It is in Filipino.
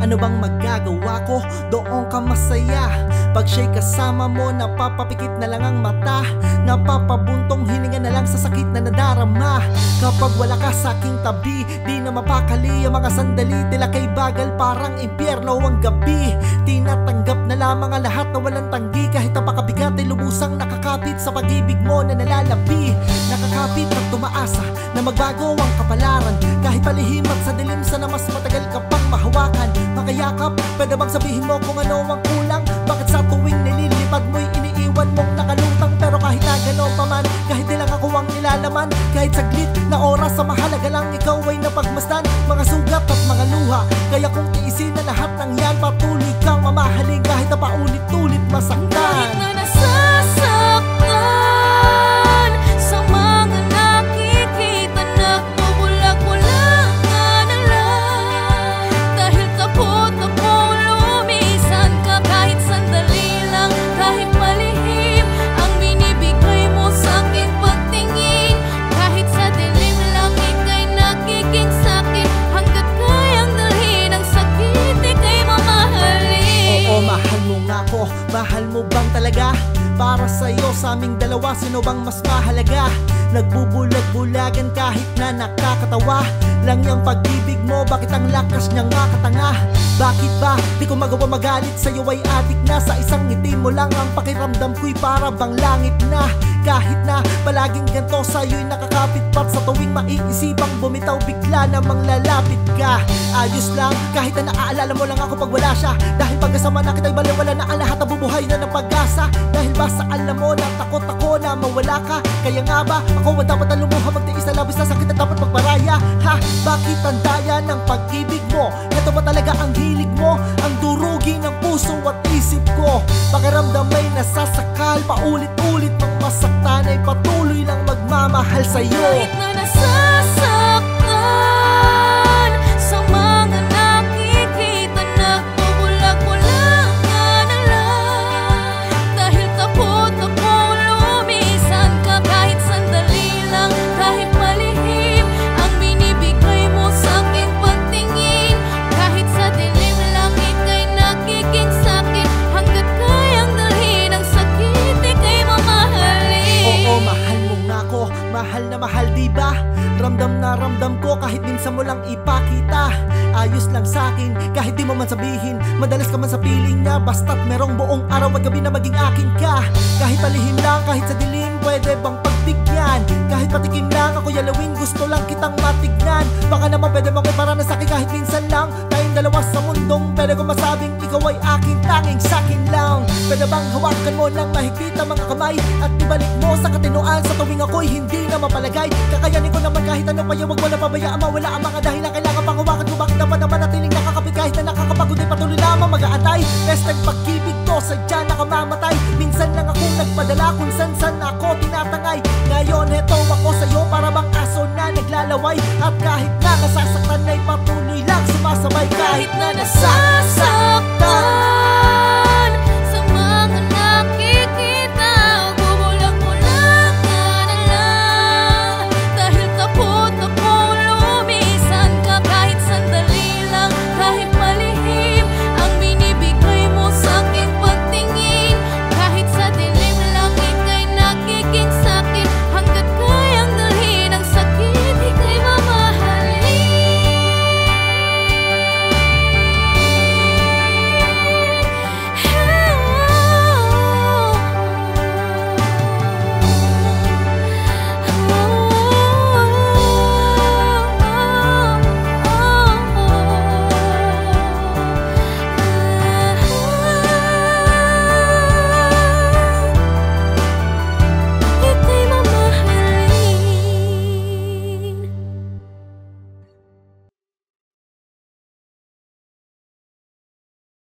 Ano bang magagawa ko? Doon ka masaya. Pag siya'y kasama mo, napapapikit na lang ang mata, napapabuntong hininga na lang sa sakit na nadarama. Kapag wala ka sa aking tabi, di na mapakali ang mga sandali. Tila kay bagal parang impyerno ang gabi. Tinatanggap na lamang ang lahat na walang tanggi. Kahit napakabigat ay lubusang nakakapit sa pag-ibig mo na nalalabi. Nakakapit at tumaasa na magbago ang kapalaran. Kahit palihim at sa dilim, sana mas matagal ka pang mahawakan. Makayakap, pwede bang sabihin mo kung ano ang kulang? Bakit sa tuwing nililipad mo'y iniiwan mong nakalutang? Pero kahit na gano'n pa man, kahit di lang ako ang nilalaman, kahit saglit na oras sa mahalaga lang, ikaw ay napagmasdan. Mga sugat at mga luha, kaya kung tiisin na lahat ng yan, patuloy kang mamahalin kahit na paulit-ulit masaktan. Kahit na nasasaktan sa mga nakikita, nagbubulag-bulagan na lang. Dahil takot ako lumisan ka, kahit sandali lang, kahit malihim ang binibigay mo sa aking pagtingin. Kahit sa dilim lang, ika'y nagiging sakin. Hanggat kayang dalhin ang sakit, ika'y mamahalin. Oo, mahal mo nga ako. Mahal mo bang talaga? Para sa'yo, sa aming dalawa, sino bang mas mahalaga? Nagbubulag-bulagan kahit na nakakatawa lang yung pag-ibig mo, bakit ang lakas niyang makatanga? Bakit ba di ko magawa magalit sa'yo ay adik na? Sa isang ngiti mo lang ang pakiramdam ko'y para bang langit na. Kahit na palaging ganito sa'yo'y nakakapit, pat sa tuwing maiisipang bumitaw, bigla namang lalapit ka. Ayos lang kahit na naaalala mo lang ako pag wala siya. Dahil pagkasama na kita'y baliwala na ang lahat, nabubuhay na ng pag-asa. Dahil basta alam mo na takot ako na mawala ka. Kaya nga ba ako ang dapat na lumuha, magtiis na labis na sakit at dapat magparaya? Ha? Bakit ang daya ng pag-ibig mo? Ito ba talaga ang hilig mo? Ang durugin ng puso at isip ko. Pakiramdam ay nasasakal, paulit-ulit pang masaktan, ay patuloy lang magmamahal sa'yo. Kahit na nasasaktan sa mga nakikita, nagbubulag-bulagan na lang. Dahil takot ako lumisan ka, kahit sandali lang, kahit malihim ang binibigay mo sa aking pagtingin. Kahit sa dilim lang, ika'y nagiging sakin. Hanggat kayang dalhin ang sakit, ika'y mamahalin. Oo, mahal mo nga ako. Mahal na mahal, diba? Ramdam na ramdam ko kahit minsan mo lang ipakita. Ayos lang sa'kin kahit di mo man sabihin. Madalas ka man sa piling niya, basta't merong buong araw at gabi na maging akin ka. Kahit palihim lang, kahit sa dilim, pwede bang pagbigyan? Kahit patikim lang, ako yalawin, gusto lang kitang matignan. Baka naman pwede mong ipara na sa'kin kahit minsan lang. Tayong dalawa sa mundong, pwede kong masabing ikaw ay aking tanging sa'kin lang. Pwede bang hawakan mo ng mahigpit ang mga kamay at ibalik mo sa katinoan sa tuwing ako'y hindi na mapalagay. Kakayanin ko naman kahit ano pa, huwag mo na pabayaan mawala ang mga dahilan. Kailangan pang hawakan ko, bakit naman manatiling nakakapit kahit na nakakapagod ay patuloy lamang mag-aantay. Restag pag-ibig ko, sadya nakamamatay. Minsan lang akong nagpadala kung san-san ako tinatangay. Ngayon heto ako sa'yo para bang aso na naglalaway. At kahit na nasasaktan ay patuloy lang sumasabay. Kahit na